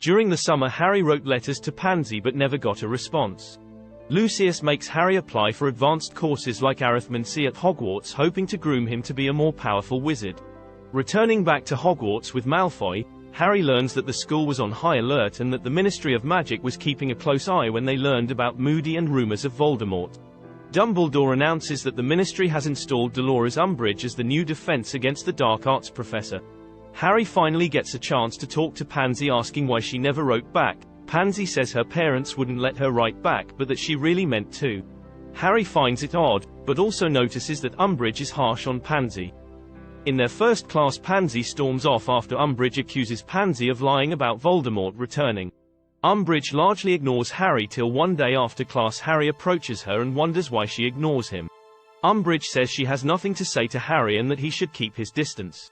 During the summer, Harry wrote letters to Pansy but never got a response. Lucius makes Harry apply for advanced courses like arithmancy at Hogwarts, hoping to groom him to be a more powerful wizard. Returning back to Hogwarts with Malfoy, Harry learns that the school was on high alert and that the Ministry of Magic was keeping a close eye when they learned about Moody and rumors of Voldemort. Dumbledore announces that the Ministry has installed Delores Umbridge as the new defense against the dark arts professor. Harry finally gets a chance to talk to Pansy, asking why she never wrote back. Pansy says her parents wouldn't let her write back, but that she really meant to. Harry finds it odd, but also notices that Umbridge is harsh on Pansy. In their first class, Pansy storms off after Umbridge accuses Pansy of lying about Voldemort returning. Umbridge largely ignores Harry till one day after class Harry approaches her and wonders why she ignores him. Umbridge says she has nothing to say to Harry and that he should keep his distance.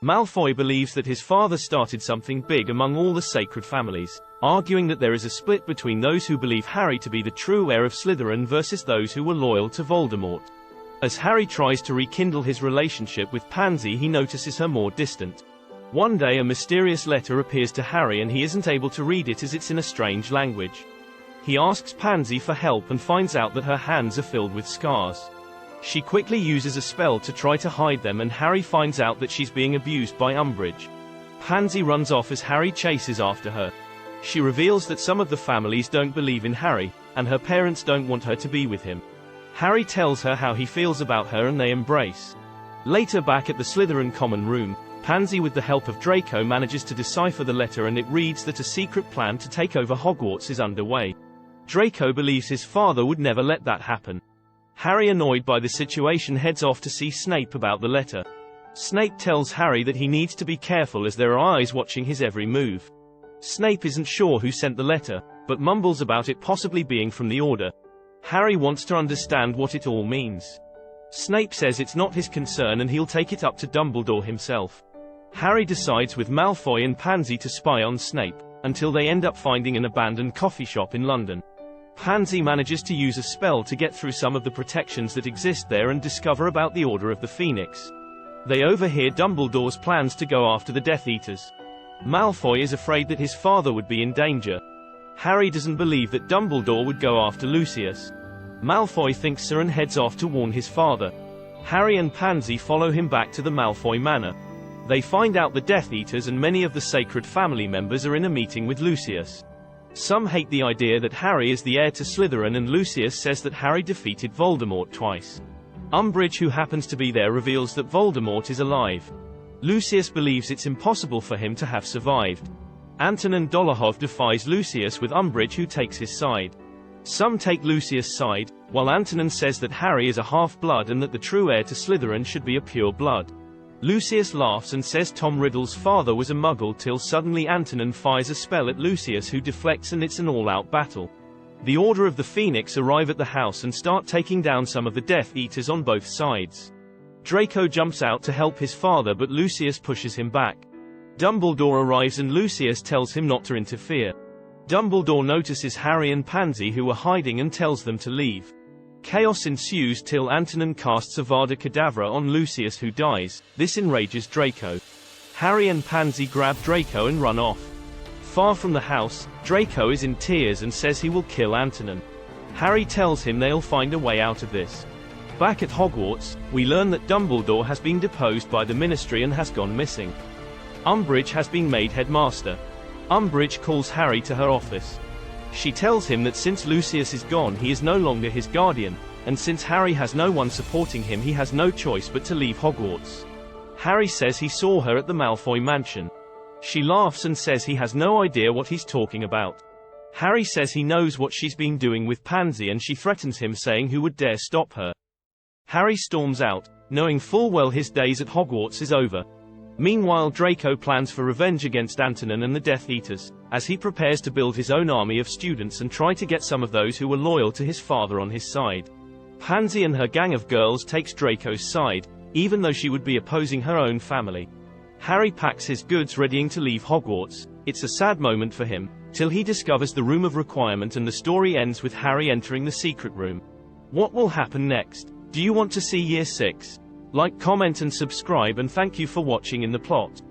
Malfoy believes that his father started something big among all the sacred families, arguing that there is a split between those who believe Harry to be the true heir of Slytherin versus those who were loyal to Voldemort. As Harry tries to rekindle his relationship with Pansy, he notices her more distant. One day a mysterious letter appears to Harry and he isn't able to read it as it's in a strange language. He asks Pansy for help and finds out that her hands are filled with scars. She quickly uses a spell to try to hide them and Harry finds out that she's being abused by Umbridge. Pansy runs off as Harry chases after her. She reveals that some of the families don't believe in Harry, and her parents don't want her to be with him. Harry tells her how he feels about her and they embrace. Later, back at the Slytherin common room, Pansy with the help of Draco manages to decipher the letter and it reads that a secret plan to take over Hogwarts is underway. Draco believes his father would never let that happen. Harry, annoyed by the situation, heads off to see Snape about the letter. Snape tells Harry that he needs to be careful as there are eyes watching his every move. Snape isn't sure who sent the letter, but mumbles about it possibly being from the Order. Harry wants to understand what it all means. Snape says it's not his concern and he'll take it up to Dumbledore himself. Harry decides with Malfoy and Pansy to spy on Snape, until they end up finding an abandoned coffee shop in London. Pansy manages to use a spell to get through some of the protections that exist there and discover about the Order of the Phoenix. They overhear Dumbledore's plans to go after the Death Eaters. Malfoy is afraid that his father would be in danger. Harry doesn't believe that Dumbledore would go after Lucius. Malfoy thinks so and heads off to warn his father. Harry and Pansy follow him back to the Malfoy manor. They find out the Death Eaters and many of the sacred family members are in a meeting with Lucius. Some hate the idea that Harry is the heir to Slytherin and Lucius says that Harry defeated Voldemort twice. Umbridge, who happens to be there, reveals that Voldemort is alive. Lucius believes it's impossible for him to have survived. Antonin Dolohov defies Lucius with Umbridge, who takes his side. Some take Lucius' side, while Antonin says that Harry is a half-blood and that the true heir to Slytherin should be a pure blood. Lucius laughs and says Tom Riddle's father was a muggle till suddenly Antonin fires a spell at Lucius, who deflects, and it's an all-out battle. The Order of the Phoenix arrive at the house and start taking down some of the Death Eaters on both sides. Draco jumps out to help his father but Lucius pushes him back. Dumbledore arrives and Lucius tells him not to interfere. Dumbledore notices Harry and Pansy, who are hiding, and tells them to leave. Chaos ensues till Antonin casts Avada Kedavra on Lucius, who dies. This enrages Draco. Harry and Pansy grab Draco and run off. Far from the house, Draco is in tears and says he will kill Antonin. Harry tells him they'll find a way out of this. Back at Hogwarts, we learn that Dumbledore has been deposed by the Ministry and has gone missing. Umbridge has been made headmaster. Umbridge calls Harry to her office. She tells him that since Lucius is gone, he is no longer his guardian, and since Harry has no one supporting him, he has no choice but to leave Hogwarts. Harry says he saw her at the Malfoy mansion. She laughs and says he has no idea what he's talking about. Harry says he knows what she's been doing with Pansy and she threatens him, saying who would dare stop her. Harry storms out, knowing full well his days at Hogwarts is over. Meanwhile, Draco plans for revenge against Antonin and the Death Eaters, as he prepares to build his own army of students and try to get some of those who were loyal to his father on his side. Pansy and her gang of girls takes Draco's side, even though she would be opposing her own family. Harry packs his goods, readying to leave Hogwarts. It's a sad moment for him, till he discovers the Room of Requirement, and the story ends with Harry entering the secret room. What will happen next? Do you want to see Year 6? Like, comment and subscribe, and thank you for watching In the Plot.